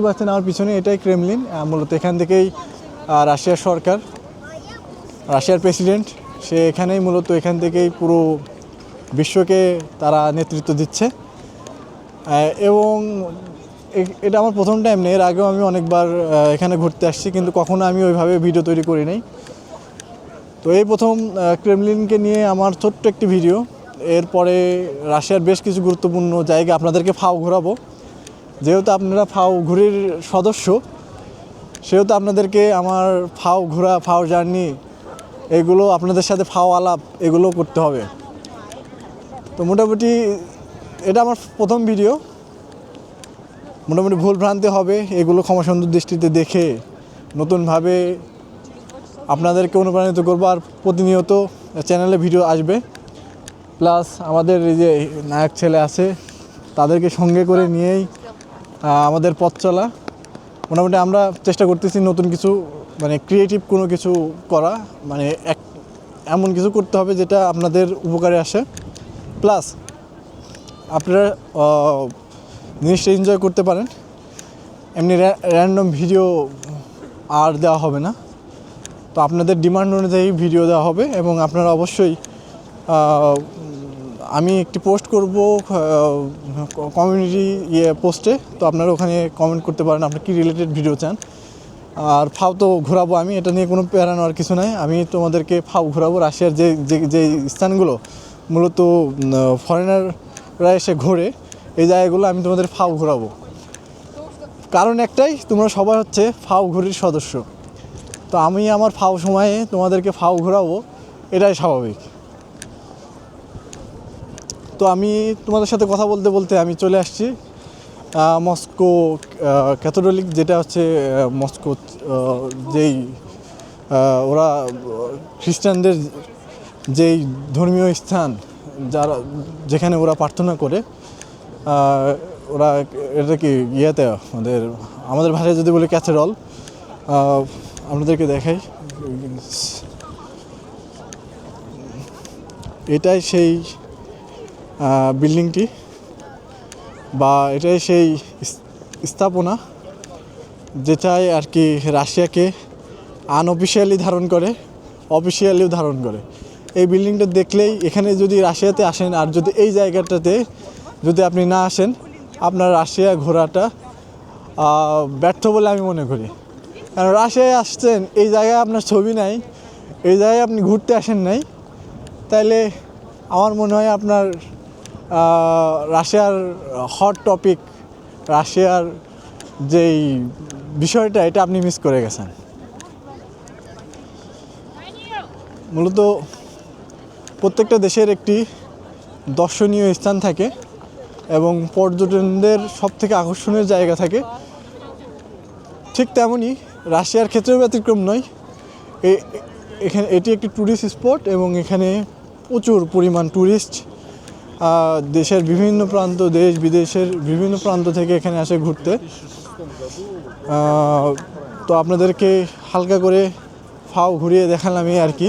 পাচ্ছেন আমার পিছনে, এটাই ক্রেমলিন। মূলত এখান থেকেই রাশিয়ার সরকার, রাশিয়ার প্রেসিডেন্ট, সে এখানেই মূলত এখান থেকেই পুরো বিশ্বকে তারা নেতৃত্ব দিচ্ছে। এবং এটা আমার প্রথম টাইম নেই, এর আগেও আমি অনেকবার এখানে ঘুরতে আসছি, কিন্তু কখনো আমি ওইভাবে ভিডিও তৈরি করি নাই। তো এই প্রথম ক্রেমলিনকে নিয়ে আমার ছোট্ট একটি ভিডিও। এরপরে রাশিয়ার বেশ কিছু গুরুত্বপূর্ণ জায়গা আপনাদেরকে ফাও ঘোরাবো। যেহেতু আপনারা ফাও ঘুরির সদস্য, সেহেতু আপনাদেরকে আমার ফাও ঘোরা, ফাও জার্নি, এগুলো আপনাদের সাথে ফাও আলাপ এগুলো করতে হবে। তো মোটামুটি এটা আমার প্রথম ভিডিও, মোটামুটি ভুল ভ্রান্তি হবে, এগুলো ক্ষমাসুন্দর দৃষ্টিতে দেখে নতুনভাবে আপনাদেরকে অনুপ্রাণিত করবো। আর প্রতিনিয়ত চ্যানেলে ভিডিও আসবে, প্লাস আমাদের এই যে নায়ক ছেলে আছে তাদেরকে সঙ্গে করে নিয়েই আমাদের পথ চলা। মোটামুটি আমরা চেষ্টা করতেছি নতুন কিছু, মানে ক্রিয়েটিভ কোনো কিছু করা, মানে এমন কিছু করতে হবে যেটা আপনাদের উপকারে আসে, প্লাস আপনারা জিনিসটা এনজয় করতে পারেন। এমনি র্যান্ডম ভিডিও আর দেওয়া হবে না, তো আপনাদের ডিমান্ড অনুযায়ী ভিডিও দেওয়া হবে। এবং আপনারা অবশ্যই আমি একটি পোস্ট করব কমিউনিটি পোস্টে, তো আপনারা ওখানে কমেন্ট করতে পারেন আপনার কী রিলেটেড ভিডিও চান। আর ফাও তো ঘোরাবো আমি, এটা নিয়ে কোনো প্যারা নেওয়ার কিছু নাই। আমি তোমাদেরকে ফাও ঘোরাবো, রাশিয়ার যে স্থানগুলো মূলত ফরেনাররা এসে ঘোরে, এই জায়গাগুলো আমি তোমাদের ফাও ঘোরাবো। কারণ একটাই, তোমরা সবাই হচ্ছে ফাও ঘুরির সদস্য, তো আমি আমার ফাও সময়ে তোমাদেরকে ফাও ঘোরাবো, এটাই স্বাভাবিক। তো আমি তোমাদের সাথে কথা বলতে বলতে আমি চলে আসছি মস্কো ক্যাথোলিক, যেটা হচ্ছে মস্কো, যেই ওরা খ্রিস্টানদের যেই ধর্মীয় স্থান, যেখানে ওরা প্রার্থনা করে, ওরা এটা কি ইয়েতে আমাদের ভাষায় যদি বলি ক্যাথেড্রাল। আপনাদেরকে দেখাই, এটাই সেই বিল্ডিংটি, বা এটাই সেই স্থাপনা যেটাই আর কি রাশিয়াকে আনঅফিসিয়ালি ধারণ করে, অফিসিয়ালিও ধারণ করে। এই বিল্ডিংটা দেখলেই, এখানে যদি রাশিয়াতে আসেন আর যদি এই জায়গাটাতে যদি আপনি না আসেন, আপনার রাশিয়া ঘোরাটা ব্যর্থ বলে আমি মনে করি। কারণ রাশিয়ায় আসছেন, এই জায়গায় আপনার ছবি নাই, এই জায়গায় আপনি ঘুরতে আসেন নাই, তাইলে আমার মনে হয় আপনার রাশিয়ার হট টপিক, রাশিয়ার যেই বিষয়টা, এটা আপনি মিস করে গেছেন। মূলত প্রত্যেকটা দেশের একটি দর্শনীয় স্থান থাকে এবং পর্যটনদের সবথেকে আকর্ষণীয় জায়গা থাকে, ঠিক তেমনই রাশিয়ার ক্ষেত্রেও ব্যতিক্রম নয়। এটি একটি ট্যুরিস্ট স্পট এবং এখানে প্রচুর পরিমাণ ট্যুরিস্ট দেশের বিভিন্ন প্রান্ত, দেশ বিদেশের বিভিন্ন প্রান্ত থেকে এখানে আসে ঘুরতে। তো আপনাদেরকে হালকা করে ফাও ঘুরিয়ে দেখালাম এই আর কি।